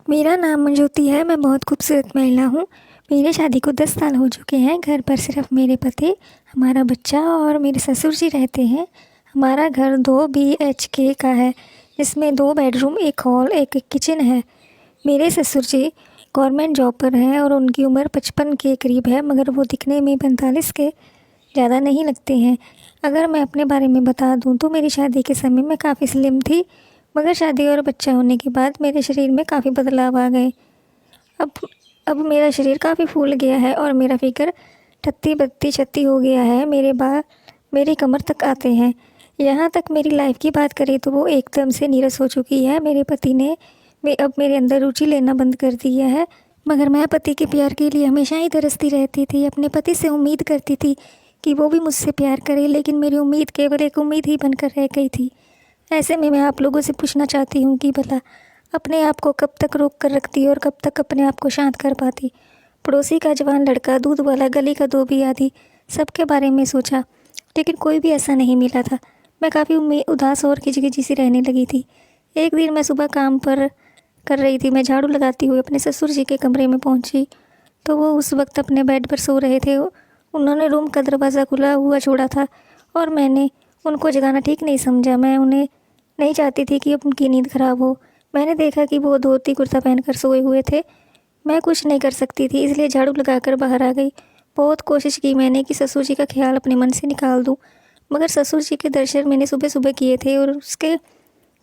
मेरा नाम मंजूती है। मैं बहुत खूबसूरत महिला हूँ। मेरी शादी को 10 साल हो चुके हैं। घर पर सिर्फ मेरे पति, हमारा बच्चा और मेरे ससुर जी रहते हैं। हमारा घर 2 BHK का है, जिसमें 2 बेडरूम, 1 हॉल, 1 किचन है। मेरे ससुर जी गवर्नमेंट जॉब पर हैं और उनकी उम्र 55 के करीब है, मगर वो दिखने में 45 के ज़्यादा नहीं लगते हैं। अगर मैं अपने बारे में बता दूँ तो मेरी शादी के समय मैं काफ़ी स्लिम थी, मगर शादी और बच्चा होने के बाद मेरे शरीर में काफ़ी बदलाव आ गए। अब अब मेरा शरीर काफ़ी फूल गया है और मेरा फिगर टत्ती बत्ती छत्ती हो गया है। मेरे बाल मेरी कमर तक आते हैं। यहाँ तक मेरी लाइफ की बात करें तो वो एकदम से नीरस हो चुकी है। मेरे पति ने अब मेरे अंदर रुचि लेना बंद कर दिया है, मगर मैं पति के प्यार के लिए हमेशा ही तरसती रहती थी। अपने पति से उम्मीद करती थी कि वो भी मुझसे प्यार करे, लेकिन मेरी उम्मीद केवल एक उम्मीद ही बनकर रह गई थी। ऐसे में मैं आप लोगों से पूछना चाहती हूँ कि भला अपने आप को कब तक रोक कर रखती और कब तक अपने आप को शांत कर पाती। पड़ोसी का जवान लड़का, दूध वाला, गली का धोबी आदि सबके बारे में सोचा, लेकिन कोई भी ऐसा नहीं मिला था। मैं काफ़ी उदास और खिजखिजी सी रहने लगी थी। एक दिन मैं सुबह काम पर कर रही थी। मैं झाड़ू लगाती हुई अपने ससुर जी के कमरे में पहुंची तो वो उस वक्त अपने बेड पर सो रहे थे। उन्होंने रूम का दरवाज़ा खुला हुआ छोड़ा था और मैंने उनको जगाना ठीक नहीं समझा। मैं उन्हें नहीं चाहती थी कि उनकी नींद खराब हो। मैंने देखा कि वो धोती कुर्ता पहनकर सोए हुए थे। मैं कुछ नहीं कर सकती थी, इसलिए झाड़ू लगाकर बाहर आ गई। बहुत कोशिश की मैंने कि ससुर जी का ख्याल अपने मन से निकाल दूं, मगर ससुर जी के दर्शन मैंने सुबह सुबह किए थे और उसके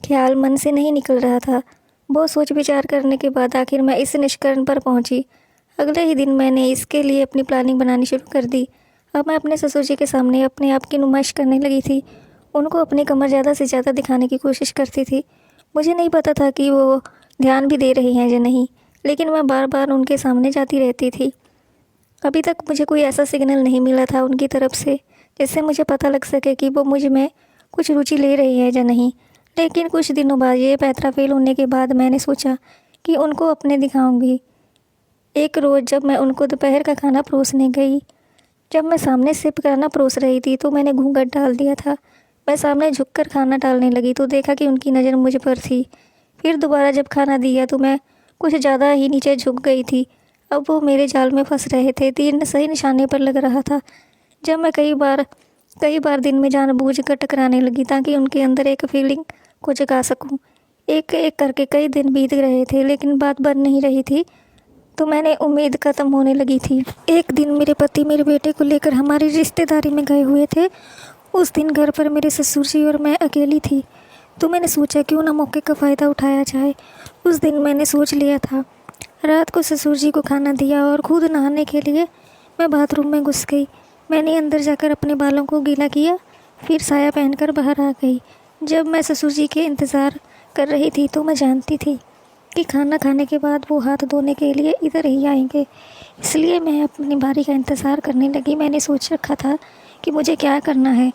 ख्याल मन से नहीं निकल रहा था। बहुत सोच विचार करने के बाद आखिर मैं इस निष्कर्ष पर पहुंची। अगले ही दिन मैंने इसके लिए अपनी प्लानिंग बनानी शुरू कर दी। अब मैं अपने ससुर जी के सामने अपने आप की नुमाइश करने लगी थी। उनको अपनी कमर ज़्यादा से ज़्यादा दिखाने की कोशिश करती थी। मुझे नहीं पता था कि वो ध्यान भी दे रही हैं या नहीं, लेकिन मैं बार बार उनके सामने जाती रहती थी। अभी तक मुझे कोई ऐसा सिग्नल नहीं मिला था उनकी तरफ से जिससे मुझे पता लग सके कि वो मुझ में कुछ रुचि ले रही है या नहीं। लेकिन कुछ दिनों बाद ये पैंतरा फेल होने के बाद मैंने सोचा कि उनको अपने दिखाऊंगी। एक रोज़ जब मैं उनको दोपहर का खाना परोसने गई, जब मैं सामने से खाना परोस रही थी तो मैंने घूंघट डाल दिया था। मैं सामने झुककर खाना डालने लगी तो देखा कि उनकी नज़र मुझ पर थी। फिर दोबारा जब खाना दिया तो मैं कुछ ज़्यादा ही नीचे झुक गई थी। अब वो मेरे जाल में फंस रहे थे। तीर सही निशाने पर लग रहा था। जब मैं कई बार दिन में जानबूझकर टकराने लगी ताकि उनके अंदर एक फीलिंग को जगा सकूं। एक एक करके कई दिन बीत रहे थे, लेकिन बात बन नहीं रही थी, तो मैंने उम्मीद ख़त्म होने लगी थी। एक दिन मेरे पति मेरे बेटे को लेकर हमारी रिश्तेदारी में गए हुए थे। उस दिन घर पर मेरे ससुर जी और मैं अकेली थी, तो मैंने सोचा क्यों ना मौके का फ़ायदा उठाया जाए। उस दिन मैंने सोच लिया था। रात को ससुर जी को खाना दिया और खुद नहाने के लिए मैं बाथरूम में घुस गई। मैंने अंदर जाकर अपने बालों को गीला किया, फिर साया पहनकर बाहर आ गई। जब मैं ससुर जी के इंतज़ार कर रही थी तो मैं जानती थी कि खाना खाने के बाद वो हाथ धोने के लिए इधर ही आएंगे, इसलिए मैं अपनी बारी का इंतज़ार करने लगी। मैंने सोच रखा था कि मुझे क्या करना है।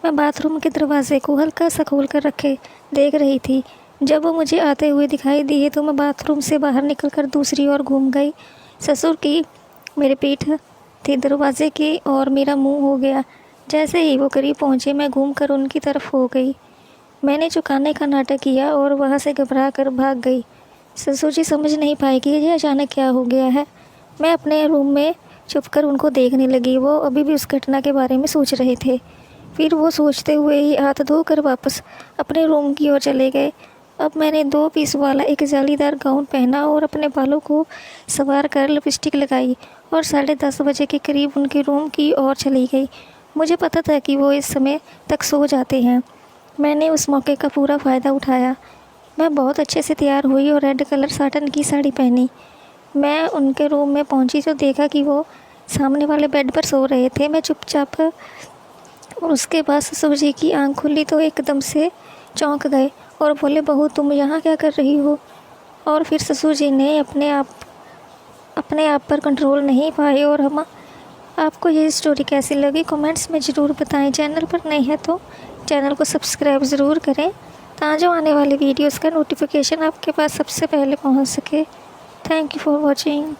मैं बाथरूम के दरवाजे को हल्का सा खोल कर रखे देख रही थी। जब वो मुझे आते हुए दिखाई दिए तो मैं बाथरूम से बाहर निकलकर दूसरी ओर घूम गई। ससुर की मेरी पीठ थी दरवाजे की और मेरा मुंह हो गया। जैसे ही वो करीब पहुंचे मैं घूमकर उनकी तरफ हो गई। मैंने चुकाने का नाटक किया और वहाँ से घबरा कर भाग गई। ससुर जी समझ नहीं पाए कि ये अचानक क्या हो गया है। मैं अपने रूम में छुपकर उनको देखने लगी। वो अभी भी उस घटना के बारे में सोच रहे थे। फिर वो सोचते हुए ही हाथ धोकर वापस अपने रूम की ओर चले गए। अब मैंने 2 पीस वाला एक जालीदार गाउन पहना और अपने बालों को संवार कर लिपस्टिक लगाई और 10:30 बजे के करीब उनके रूम की ओर चली गई। मुझे पता था कि वो इस समय तक सो जाते हैं। मैंने उस मौके का पूरा फ़ायदा उठाया। मैं बहुत अच्छे से तैयार हुई और रेड कलर साटन की साड़ी पहनी। मैं उनके रूम में पहुंची तो देखा कि वो सामने वाले बेड पर सो रहे थे। मैं चुपचाप और उसके बाद ससुर जी की आंख खुली तो एकदम से चौंक गए और बोले, बहू तुम यहाँ क्या कर रही हो? और फिर ससुर जी ने अपने आप पर कंट्रोल नहीं पाए। और हम आपको ये स्टोरी कैसी लगी कमेंट्स में ज़रूर बताएं। चैनल पर नए हैं तो चैनल को सब्सक्राइब ज़रूर करें ताकि आने वाले वीडियोस का नोटिफिकेशन आपके पास सबसे पहले पहुंच सके। Thank you for watching.